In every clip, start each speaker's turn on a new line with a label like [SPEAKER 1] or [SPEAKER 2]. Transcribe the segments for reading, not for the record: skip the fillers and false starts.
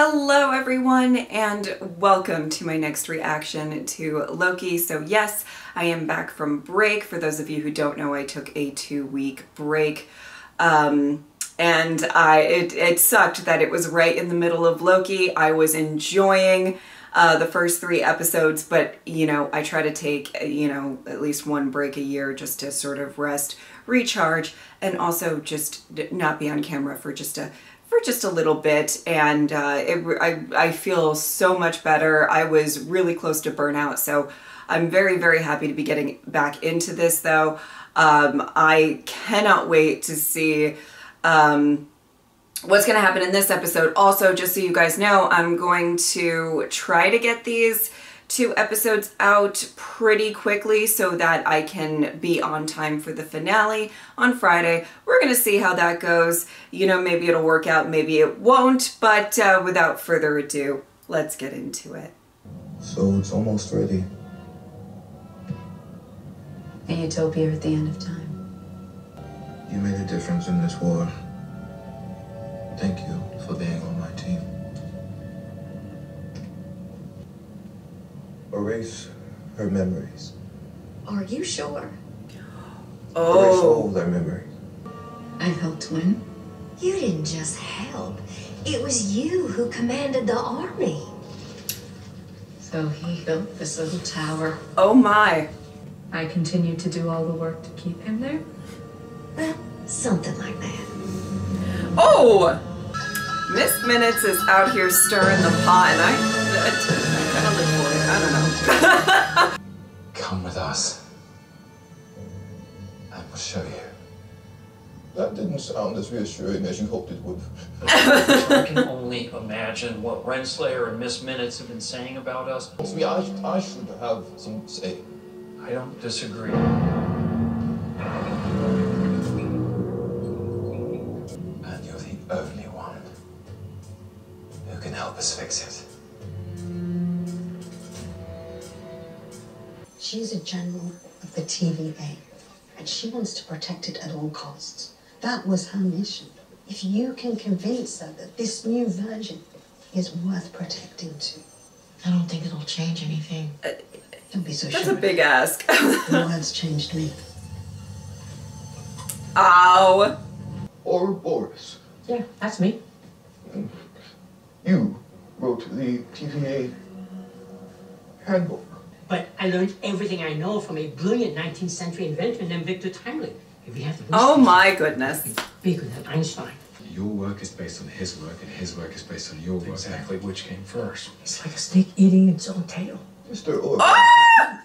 [SPEAKER 1] Hello everyone and welcome to my next reaction to Loki. So yes, I am back from break. For those of you who don't know, I took a 2-week break and it sucked that it was right in the middle of Loki. I was enjoying the first 3 episodes, but you know, I try to take, at least one break a year just to sort of rest, recharge, and also just not be on camera for just a little bit, and I feel so much better. I was really close to burnout, so I'm very, very happy to be getting back into this though. I cannot wait to see what's going to happen in this episode. Also, just so you guys know, I'm going to try to get these 2 episodes out pretty quickly so that I can be on time for the finale on Friday. We're gonna see how that goes. You know, maybe it'll work out, maybe it won't, but without further ado, let's get into it.
[SPEAKER 2] So it's almost ready.
[SPEAKER 3] A utopia at the end of time.
[SPEAKER 2] You made a difference in this war. Thank you for being on my team. Erase her memories.
[SPEAKER 3] Are you sure?
[SPEAKER 1] Oh.
[SPEAKER 2] Erase all their memories.
[SPEAKER 3] I helped win.
[SPEAKER 4] You didn't just help. It was you who commanded the army.
[SPEAKER 3] So he built this little tower.
[SPEAKER 1] Oh my.
[SPEAKER 5] I continued to do all the work to keep him there?
[SPEAKER 4] Well, something like that.
[SPEAKER 1] Oh! Miss Minutes is out here stirring the pot, and I kind of live for it. I don't know.
[SPEAKER 2] Come with us. I will show you. That didn't sound as reassuring as you hoped it would.
[SPEAKER 6] I can only imagine what Renslayer and Miss Minutes have been saying about us.
[SPEAKER 2] See, I should have some say.
[SPEAKER 6] I don't disagree.
[SPEAKER 2] And you're the only one who can help us fix it.
[SPEAKER 7] She's a general of the TVA, and she wants to protect it at all costs. That was her mission. If you can convince her that this new version is worth protecting too.
[SPEAKER 4] I don't think it'll change anything.
[SPEAKER 7] Don't be so
[SPEAKER 1] That's
[SPEAKER 7] sure.
[SPEAKER 1] a big ask.
[SPEAKER 7] The words changed me.
[SPEAKER 1] Ow.
[SPEAKER 2] Or Boris.
[SPEAKER 5] Yeah, that's me.
[SPEAKER 2] You wrote the TVA handbook.
[SPEAKER 8] But I learned everything I know from a brilliant 19th century inventor named Victor Timely. If we have the
[SPEAKER 1] Oh my goodness.
[SPEAKER 8] bigger than Einstein.
[SPEAKER 9] Your work is based on his work, and his work is based on your work.
[SPEAKER 6] Exactly which came first.
[SPEAKER 8] It's like a snake eating its own tail.
[SPEAKER 2] Mr. Orr,
[SPEAKER 1] Ah!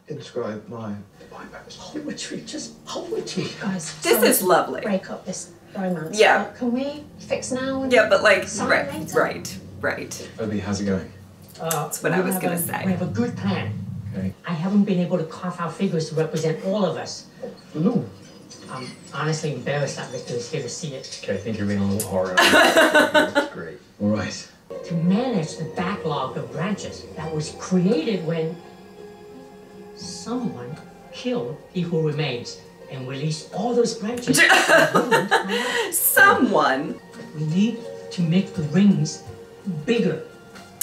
[SPEAKER 2] inscribe my bypass.
[SPEAKER 8] Poetry, just poetry.
[SPEAKER 3] Guys,
[SPEAKER 1] This is lovely.
[SPEAKER 3] break up this romance.
[SPEAKER 1] Yeah.
[SPEAKER 3] Can we fix now? And
[SPEAKER 1] Yeah, but like,
[SPEAKER 3] sign later?
[SPEAKER 1] right.
[SPEAKER 9] Obi, how's it going?
[SPEAKER 1] That's what I was gonna say.
[SPEAKER 8] We have a good plan.
[SPEAKER 9] Okay.
[SPEAKER 8] I haven't been able to carve out figures to represent all of us.
[SPEAKER 2] No.
[SPEAKER 8] I'm honestly embarrassed that Victor is here to see it.
[SPEAKER 6] Okay, I think you're being a little hard on me. That's great.
[SPEAKER 9] All right.
[SPEAKER 8] To manage the backlog of branches that was created when someone killed He Who Remains and released all those branches.
[SPEAKER 1] Someone.
[SPEAKER 8] We need to make the rings bigger.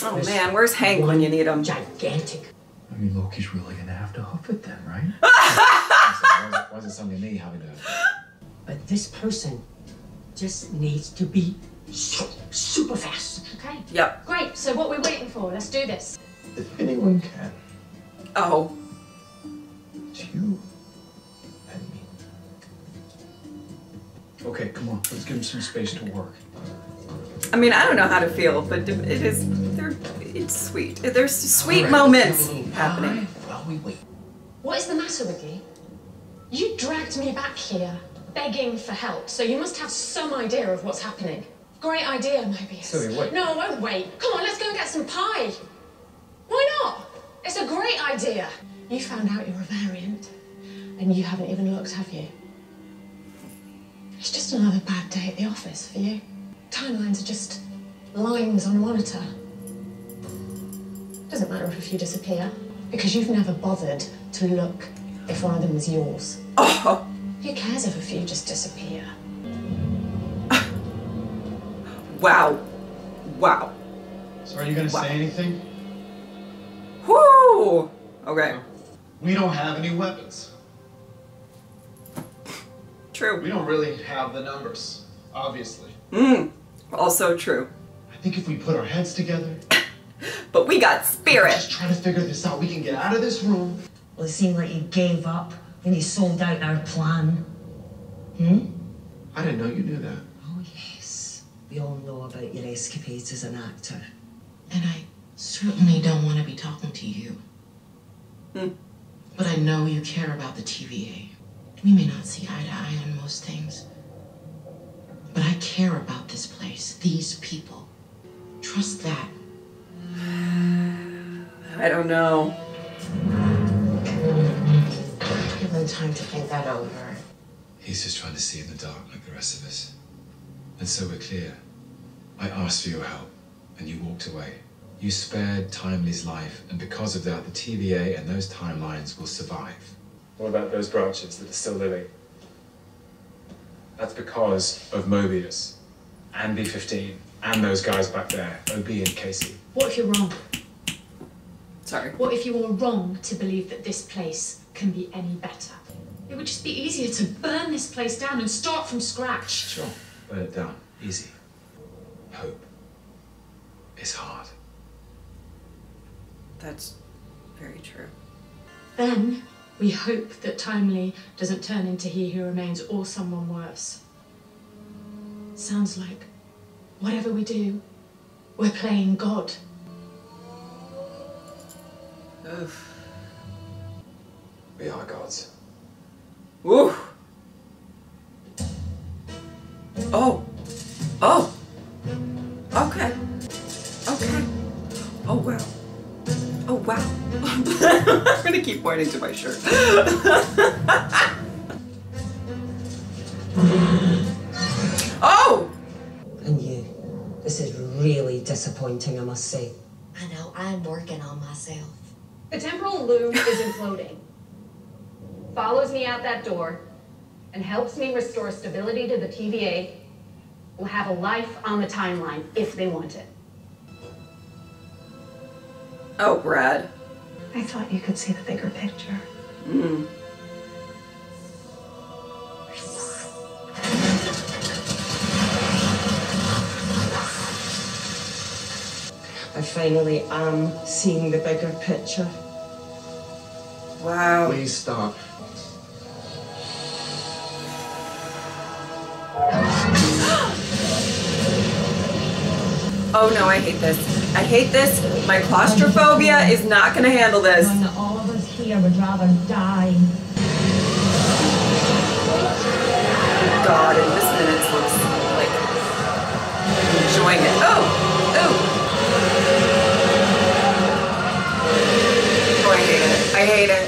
[SPEAKER 1] Oh man, where's Hank when you need him?
[SPEAKER 8] Gigantic.
[SPEAKER 6] I mean, Loki's really gonna have to hoof it then, right?
[SPEAKER 9] Why is it suddenly me having to?
[SPEAKER 8] But this person just needs to be super fast.
[SPEAKER 3] Okay.
[SPEAKER 1] Yep.
[SPEAKER 3] Great. So what are we waiting for? Let's do this.
[SPEAKER 2] If anyone can,
[SPEAKER 1] Oh.
[SPEAKER 2] it's you and me.
[SPEAKER 6] Okay, come on, let's give him some space to work.
[SPEAKER 1] I mean, I don't know how to feel, but it's sweet. There's sweet moments happening.
[SPEAKER 6] While we wait.
[SPEAKER 3] What is the matter with you? You dragged me back here, begging for help, so you must have some idea of what's happening. Great idea, Mobius.
[SPEAKER 6] Silly, wait.
[SPEAKER 3] No, I won't wait. Come on, let's go and get some pie. Why not? It's a great idea. You found out you're a variant, and you haven't even looked, have you? It's just another bad day at the office for you. Timelines are just lines on a monitor. Doesn't matter if you disappear, because you've never bothered to look if one of them was yours.
[SPEAKER 1] Oh.
[SPEAKER 3] Who cares if a few just disappear?
[SPEAKER 1] Wow. Wow.
[SPEAKER 9] So are you gonna say anything?
[SPEAKER 1] Whoo! Okay.
[SPEAKER 9] We don't have any weapons.
[SPEAKER 1] True.
[SPEAKER 9] We don't really have the numbers, obviously.
[SPEAKER 1] Also true.
[SPEAKER 9] I think if we put our heads together,
[SPEAKER 1] but we got spirit.
[SPEAKER 9] Just try to figure this out. We can get out of this room.
[SPEAKER 8] Well, it seemed like you gave up when you sold out our plan.
[SPEAKER 9] I didn't know you knew that.
[SPEAKER 8] Oh, yes. We all know about your escapades as an actor.
[SPEAKER 3] And I certainly don't want to be talking to you. But I know you care about the TVA. We may not see eye to eye on most things. But I care about this place, these people. Trust that.
[SPEAKER 1] I don't know.
[SPEAKER 3] Give them time to think that over.
[SPEAKER 9] He's just trying to see in the dark like the rest of us. And so we're clear. I asked for your help, and you walked away. You spared Timely's life, and because of that, the TVA and those timelines will survive.
[SPEAKER 10] What about those branches that are still living? That's because of Mobius, and B-15, and those guys back there, OB and Casey.
[SPEAKER 11] What if you're wrong?
[SPEAKER 1] Sorry.
[SPEAKER 11] What if you were wrong to believe that this place can be any better? It would just be easier to burn this place down and start from scratch.
[SPEAKER 9] Sure. Burn it down. Easy. Hope is hard.
[SPEAKER 1] That's very true.
[SPEAKER 11] Then we hope that Timely doesn't turn into He Who Remains or someone worse. Sounds like whatever we do, we're playing God.
[SPEAKER 1] Oof.
[SPEAKER 10] We are gods.
[SPEAKER 1] Woo! Oh. Oh. Okay. Okay. Oh, wow. Oh, wow. I'm gonna keep pointing to my shirt. Oh!
[SPEAKER 8] And you. This is really disappointing, I must say.
[SPEAKER 4] I know, I'm working on myself.
[SPEAKER 12] The temporal loom is imploding. Follows me out that door and helps me restore stability to the TVA. Will have a life on the timeline if they want it.
[SPEAKER 1] Oh, Brad.
[SPEAKER 7] I thought you could see the bigger picture.
[SPEAKER 8] I finally am seeing the bigger picture.
[SPEAKER 1] Wow.
[SPEAKER 9] Please stop.
[SPEAKER 1] Oh no, I hate this. I hate this. My claustrophobia is not gonna handle this.
[SPEAKER 11] Knowing that all of us here would rather die.
[SPEAKER 1] God, in this minute looks like enjoying it. Oh! Oh! Oh, I hate it. I hate it.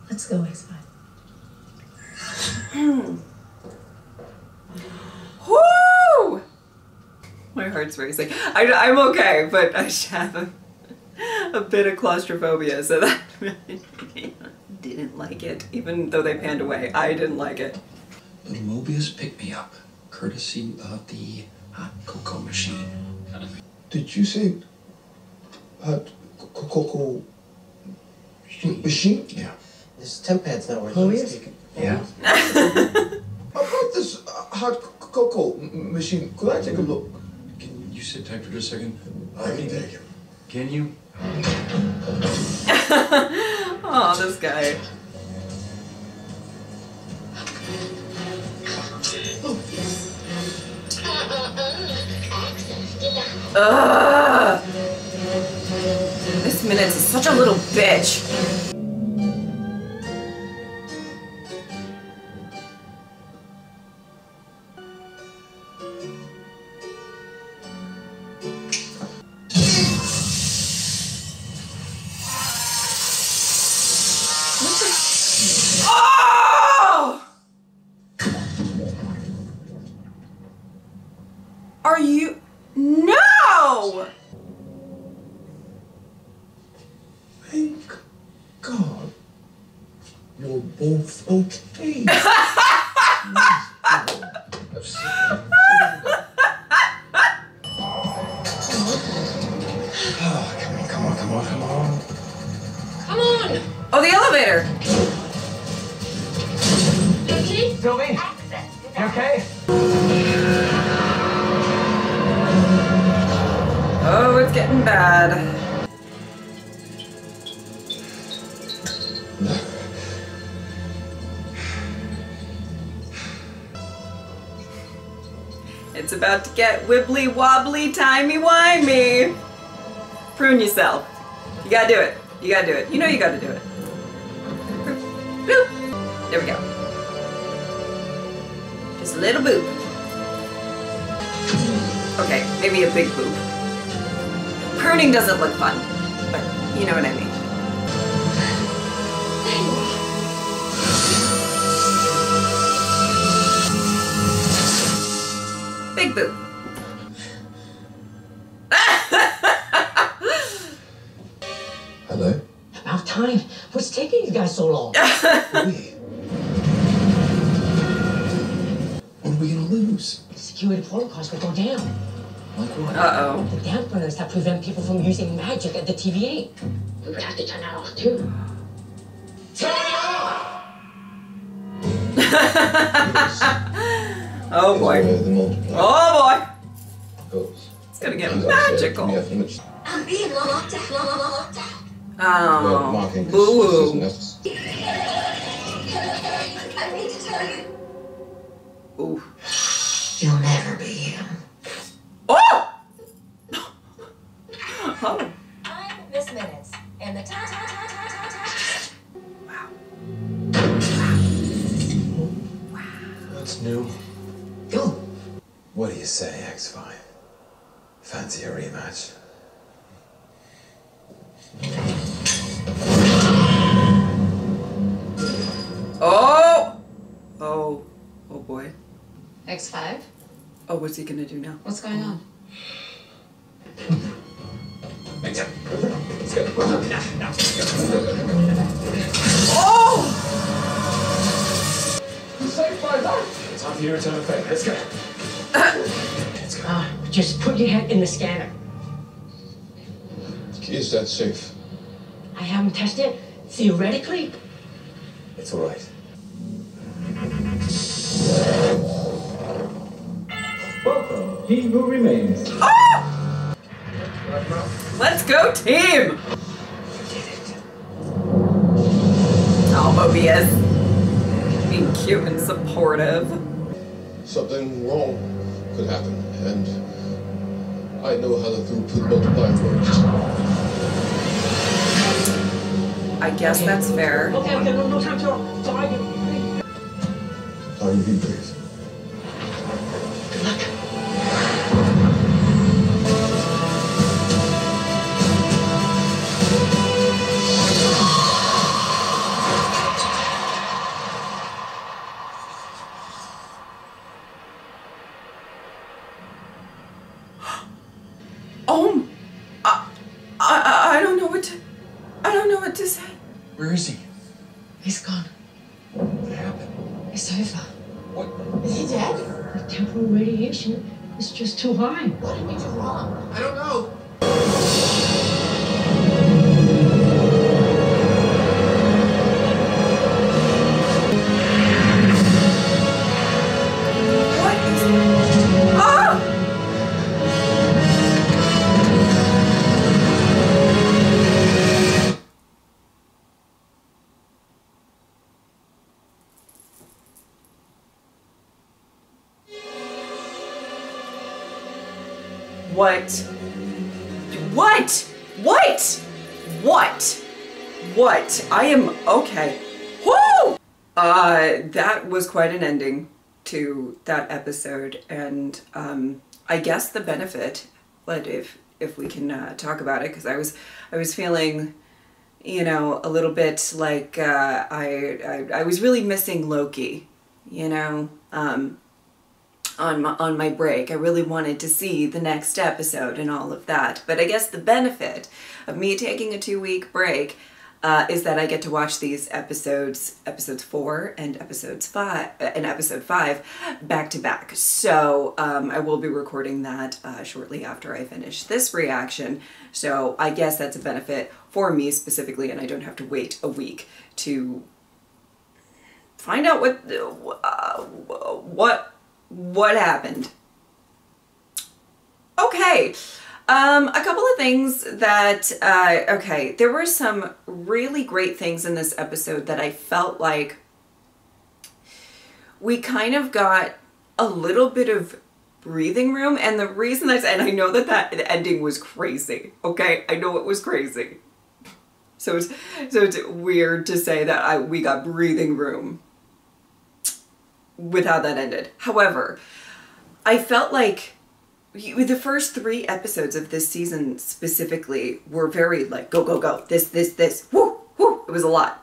[SPEAKER 11] Let's go, X5.
[SPEAKER 1] Whoo! My heart's racing. I'm okay, but I have a bit of claustrophobia, so that really didn't like it. Even though they panned away, I didn't like it.
[SPEAKER 6] Little Mobius picked me up, courtesy of the hot cocoa machine.
[SPEAKER 2] Did you say cocoa machine?
[SPEAKER 6] Yeah.
[SPEAKER 13] This temp pad's not working.
[SPEAKER 6] Yeah.
[SPEAKER 2] About this hot cocoa machine, could I take a look?
[SPEAKER 10] Can you sit tight for just a second?
[SPEAKER 2] I can take it.
[SPEAKER 10] Can you?
[SPEAKER 1] Oh, this guy. Ugh. This Minutes is such a little bitch. Oh! Are you? No!
[SPEAKER 2] Thank God you're both okay. Oh, come on, come on, come on, come on.
[SPEAKER 3] Come on!
[SPEAKER 1] Oh, the elevator!
[SPEAKER 3] Loki?
[SPEAKER 8] Sylvie? You okay?
[SPEAKER 1] Oh, it's getting bad. It's about to get wibbly wobbly, timey wimey. Prune yourself. You gotta do it. You gotta do it. You know you gotta do it. Boop. There we go. Just a little boop. Okay, maybe a big boop. Pruning doesn't look fun, but you know what I mean. Big boop.
[SPEAKER 2] Hello?
[SPEAKER 8] About time. What's taking you guys so long?
[SPEAKER 2] Wait. What are we gonna lose?
[SPEAKER 8] Security protocols will go down.
[SPEAKER 2] Like what?
[SPEAKER 1] Uh-oh.
[SPEAKER 8] The dampeners that prevent people from using magic at the TVA. We would have to turn that off too.
[SPEAKER 2] Turn it off!
[SPEAKER 1] Oh boy.
[SPEAKER 2] The multiplier
[SPEAKER 1] Oh boy.
[SPEAKER 2] goes.
[SPEAKER 1] It's gonna get
[SPEAKER 2] As I said,
[SPEAKER 1] magical.
[SPEAKER 2] we have limits.
[SPEAKER 4] I'm being locked out.
[SPEAKER 2] But
[SPEAKER 1] Oh.
[SPEAKER 2] marking this
[SPEAKER 1] Boo.
[SPEAKER 2] isn't necessary.
[SPEAKER 4] I need to tell you.
[SPEAKER 1] Ooh.
[SPEAKER 4] You'll never be him.
[SPEAKER 1] Oh! Oh.
[SPEAKER 4] I'm Miss Minutes, and the time.
[SPEAKER 9] What's new?
[SPEAKER 8] Go.
[SPEAKER 9] What do you say, X5? Fancy a rematch?
[SPEAKER 1] Oh! Oh. Oh boy.
[SPEAKER 3] X5?
[SPEAKER 1] Oh, what's he gonna do now?
[SPEAKER 3] What's going on?
[SPEAKER 9] Let's go.
[SPEAKER 1] Oh!
[SPEAKER 9] You saved my life. It's time for you to return the favor. Let's go. Let's go.
[SPEAKER 8] Just put your head in the scanner.
[SPEAKER 2] Is that safe?
[SPEAKER 8] I haven't tested it. Theoretically,
[SPEAKER 9] It's all right.
[SPEAKER 10] Welcome, he who remains.
[SPEAKER 1] Ah! Let's go, team! Oh, Mobius. Being cute and supportive.
[SPEAKER 2] Something wrong could happen, and I know how the throughput multiplier works.
[SPEAKER 1] I guess that's fair.
[SPEAKER 8] okay, no time to argue.
[SPEAKER 2] How do you please?
[SPEAKER 8] Good luck.
[SPEAKER 1] Oh, I don't know what to, I don't know what to say.
[SPEAKER 9] Where is he?
[SPEAKER 8] He's gone.
[SPEAKER 9] What happened?
[SPEAKER 8] It's over.
[SPEAKER 9] What?
[SPEAKER 8] Is he dead? The temporal radiation is just too high.
[SPEAKER 3] What did we do wrong?
[SPEAKER 2] I don't know.
[SPEAKER 1] What is, ah! What? What? What? What? What? I am okay. Whoo! That was quite an ending to that episode, and I guess the benefit, but if we can talk about it, because I was feeling, you know, a little bit like I was really missing Loki, you know, on my break. I really wanted to see the next episode and all of that. But I guess the benefit of me taking a 2-week break is that I get to watch these episodes 4 and episode 5 back to back. So I will be recording that shortly after I finish this reaction. So I guess that's a benefit for me specifically, and I don't have to wait a week to find out what happened. Okay. A couple of things that, okay, there were some really great things in this episode that I felt like we kind of got a little bit of breathing room. And the reason and I know that ending was crazy, okay? I know it was crazy. So it's weird to say that we got breathing room with how that ended. However, I felt like the first 3 episodes of this season specifically were very like, go, go, go, this, whoo, whoo. It was a lot.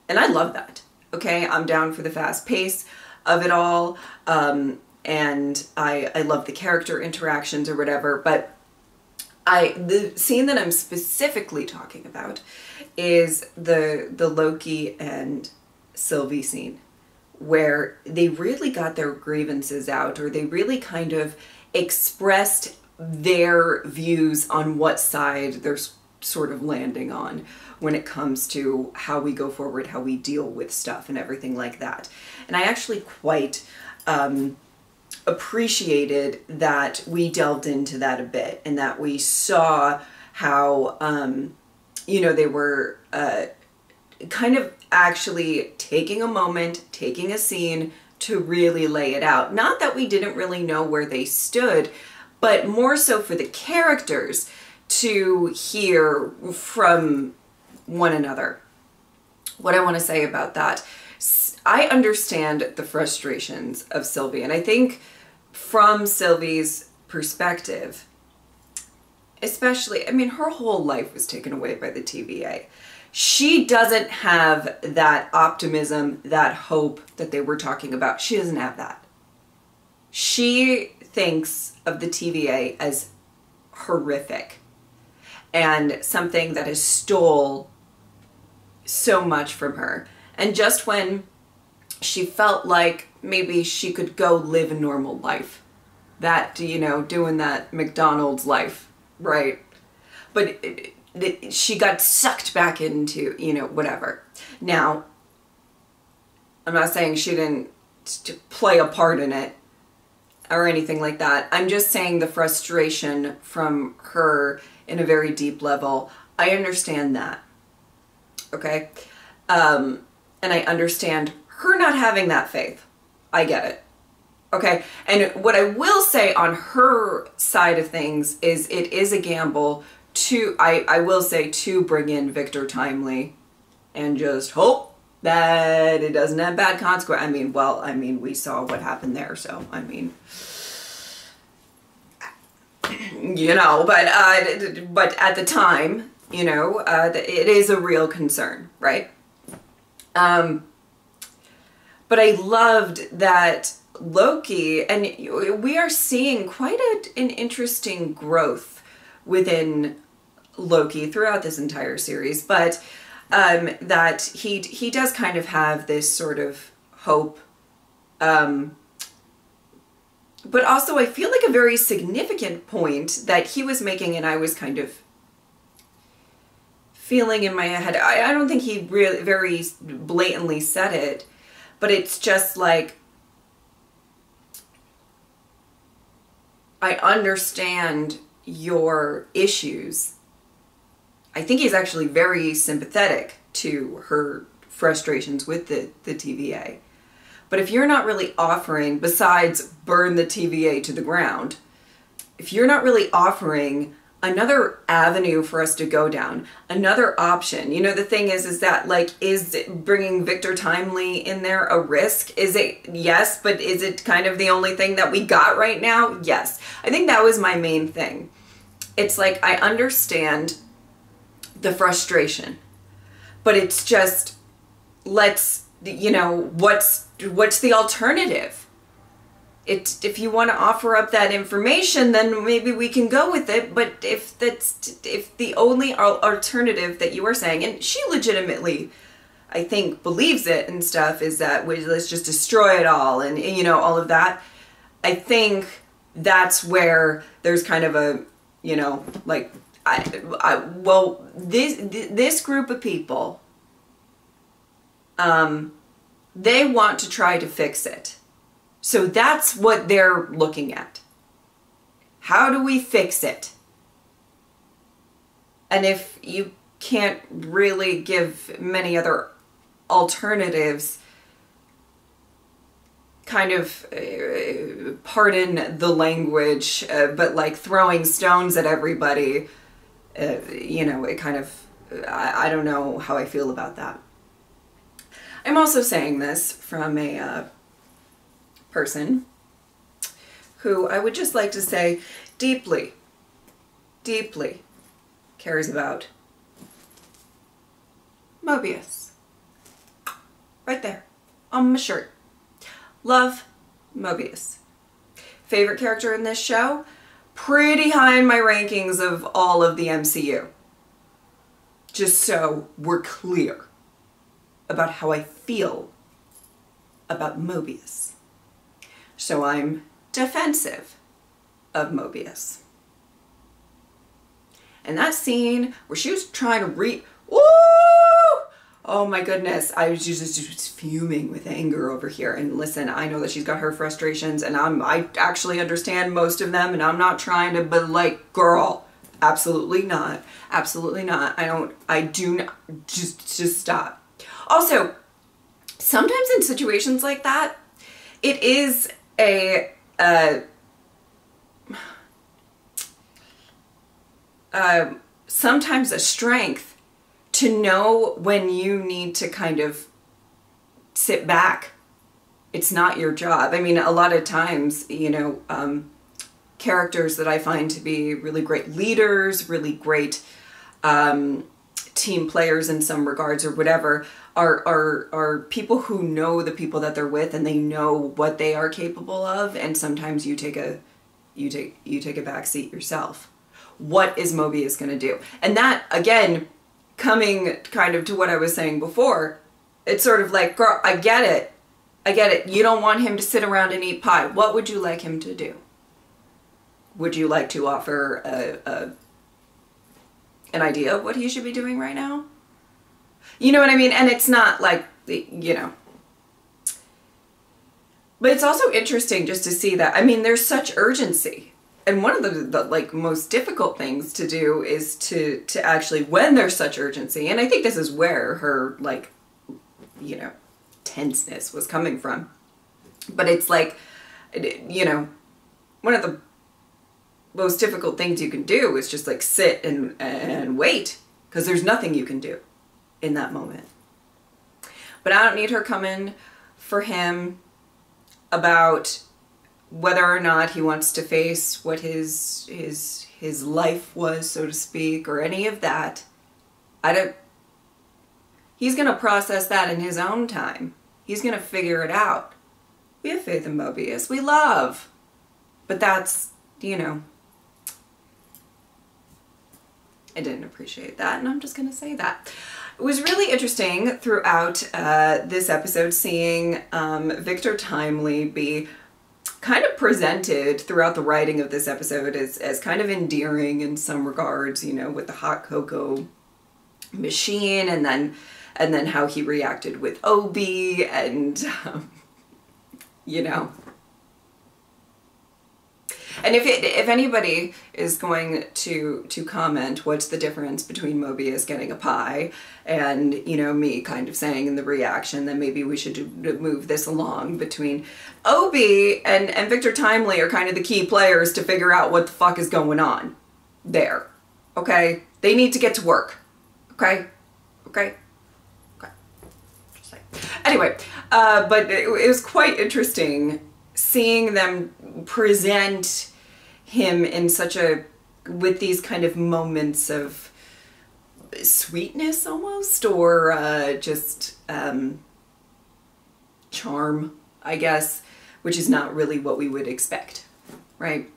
[SPEAKER 1] And I love that. Okay, I'm down for the fast pace of it all. And I love the character interactions or whatever. But the scene that I'm specifically talking about is the Loki and Sylvie scene, where they really got their grievances out, or they really kind of expressed their views on what side they're sort of landing on when it comes to how we go forward, how we deal with stuff and everything like that. And I actually quite appreciated that we delved into that a bit, and that we saw how, you know, they were kind of actually taking a moment, taking a scene to really lay it out. Not that we didn't really know where they stood, but more so for the characters to hear from one another. What I want to say about that, I understand the frustrations of Sylvie, and I think from Sylvie's perspective, especially, I mean, her whole life was taken away by the TVA. She doesn't have that optimism, that hope that they were talking about. She doesn't have that. She thinks of the TVA as horrific and something that has stole so much from her. And just when she felt like maybe she could go live a normal life, that, you know, doing that McDonald's life, right? But she got sucked back into, you know, whatever. Now, I'm not saying she didn't play a part in it or anything like that. I'm just saying the frustration from her in a very deep level. I understand that, okay? And I understand her not having that faith. I get it, okay? And what I will say on her side of things is it is a gamble to, I will say, to bring in Victor Timely and just hope that it doesn't have bad consequences. I mean, well, I mean, we saw what happened there, so, I mean, you know, but at the time, you know, it is a real concern, right? But I loved that Loki, and we are seeing quite an interesting growth within Loki throughout this entire series, but that he does kind of have this sort of hope, but also I feel like a very significant point that he was making, and I was kind of feeling in my head. I don't think he really very blatantly said it, but it's just like, I understand your issues. I think he's actually very sympathetic to her frustrations with the TVA. But if you're not really offering, besides burn the TVA to the ground, if you're not really offering another avenue for us to go down, another option, you know, the thing is that, like, is bringing Victor Timely in there a risk? Is it? Yes, but is it kind of the only thing that we got right now? Yes. I think that was my main thing. It's like, I understand the frustration, but it's just, let's, you know, what's the alternative? if you want to offer up that information, then maybe we can go with it. But if the only alternative that you are saying, and she legitimately, I think, believes it and stuff, is that let's just destroy it all and, you know, all of that. I think that's where there's kind of a, you know, like, well, this group of people, they want to try to fix it. So that's what they're looking at. How do we fix it? And if you can't really give many other alternatives, kind of, pardon the language, but like throwing stones at everybody, you know, it kind of, I don't know how I feel about that. I'm also saying this from a person who I would just like to say deeply, deeply cares about Mobius. Right there on my shirt. Love Mobius. Favorite character in this show? Pretty high in my rankings of all of the MCU. Just so we're clear about how I feel about Mobius. So I'm defensive of Mobius. And that scene where she was trying to woo! Oh my goodness, I was just fuming with anger over here. And listen, I know that she's got her frustrations, and I actually understand most of them, and I'm not trying to, but like, girl, absolutely not. Absolutely not. I do not, just stop. Also, sometimes in situations like that, it is sometimes a strength to know when you need to kind of sit back. It's not your job. I mean, a lot of times, you know, characters that I find to be really great leaders, really great team players in some regards or whatever, are people who know the people that they're with, and they know what they are capable of, and sometimes you take a back seat yourself. What is Mobius going to do? And that, again, coming kind of to what I was saying before, it's sort of like, girl, I get it. I get it. You don't want him to sit around and eat pie. What would you like him to do? Would you like to offer an idea of what he should be doing right now? You know what I mean? And it's not like, you know. But it's also interesting just to see that, I mean, there's such urgency. And one of the like most difficult things to do is to actually, when there's such urgency, and I think this is where her, like, you know, tenseness was coming from. But it's like, you know, one of the most difficult things you can do is just like sit and wait, because there's nothing you can do in that moment. But I don't need her coming for him about whether or not he wants to face what his life was, so to speak, or any of that. He's going to process that in his own time. He's going to figure it out. We have faith in Mobius. We love. But that's, you know, I didn't appreciate that, and I'm just going to say that. It was really interesting throughout this episode seeing Victor Timely be kind of presented throughout the writing of this episode as kind of endearing in some regards, you know, with the hot cocoa machine, and then how he reacted with Obi, and you know. And if anybody is going to comment what's the difference between Mobius getting a pie and, you know, me kind of saying in the reaction, then maybe we should move this along between Obi and Victor Timely are kind of the key players to figure out what the fuck is going on there. Okay? They need to get to work. Okay? Okay? Okay. Just saying. Anyway, but it was quite interesting seeing them present him in such with these kind of moments of sweetness almost, or just charm, I guess, which is not really what we would expect, right?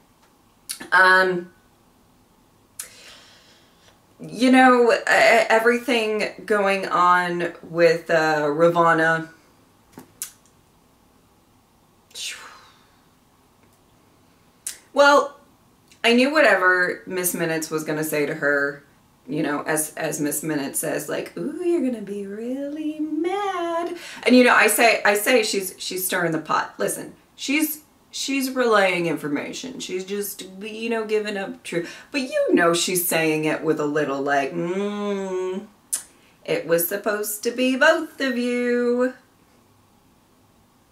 [SPEAKER 1] You know, everything going on with Ravonna. Well, I knew whatever Miss Minutes was going to say to her, you know, as Miss Minutes says, like, ooh, you're going to be really mad. And, you know, I say she's stirring the pot. Listen, she's relaying information. She's just, you know, giving up truth. But you know she's saying it with a little like, it was supposed to be both of you.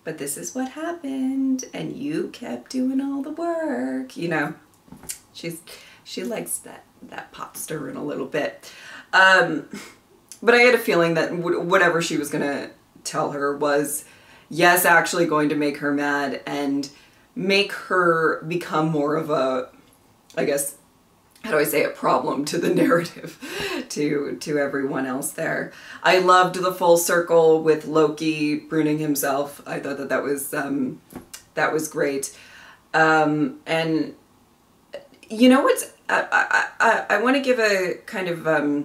[SPEAKER 1] But this is what happened, and you kept doing all the work. You know, she likes that pot stirring a little bit. But I had a feeling that whatever she was going to tell her was, yes, actually going to make her mad and make her become more of a, I guess, how do I say, a problem to the narrative, to everyone else there. I loved the full circle with Loki pruning himself. I thought that was great. And you know what's, I want to give a kind of a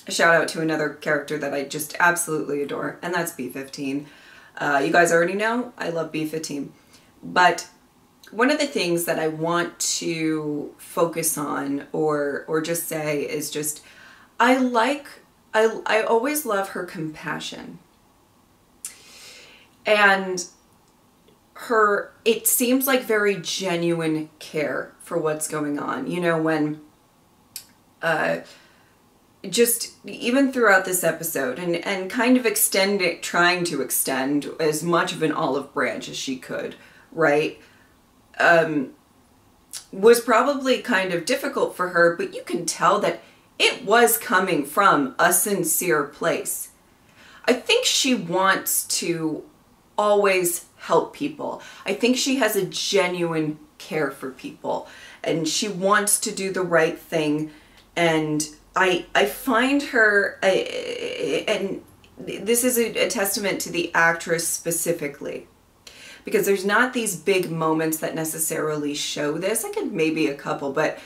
[SPEAKER 1] shout out to another character that I just absolutely adore, and that's B-15. You guys already know I love B-15, but one of the things that I want to focus on or just say is just, I always love her compassion. And it seems like very genuine care for what's going on. You know, when, just even throughout this episode and kind of trying to extend as much of an olive branch as she could, right? Was probably kind of difficult for her, but you can tell that it was coming from a sincere place. I think she wants to always help people. I think she has a genuine care for people, and she wants to do the right thing. And I find her, and this is a testament to the actress specifically, because there's not these big moments that necessarily show this. I could maybe a couple, but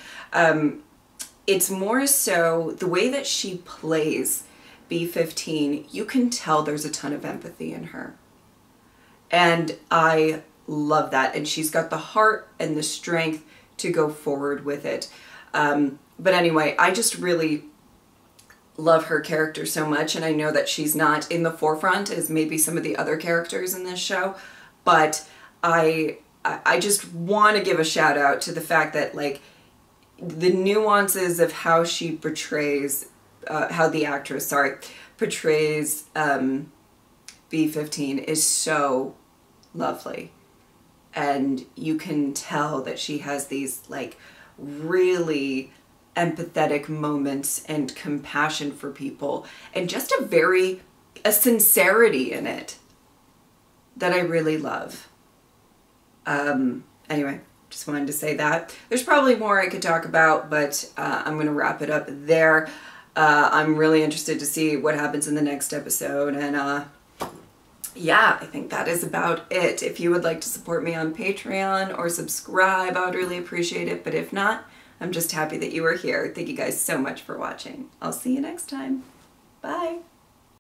[SPEAKER 1] it's more so the way that she plays B-15. You can tell there's a ton of empathy in her. And I love that. And she's got the heart and the strength to go forward with it. But anyway, I just really love her character so much. And I know that she's not in the forefront as maybe some of the other characters in this show. But I just want to give a shout out to the fact that, like, the nuances of how she portrays, how the actress, portrays B-15 is so lovely. And you can tell that she has these, like, really empathetic moments and compassion for people, and just a sincerity in it that I really love. Anyway, just wanted to say that. There's probably more I could talk about, but I'm going to wrap it up there. I'm really interested to see what happens in the next episode, and yeah, I think that is about it. If you would like to support me on Patreon or subscribe, I would really appreciate it, but if not, I'm just happy that you are here. Thank you guys so much for watching. I'll see you next time. Bye.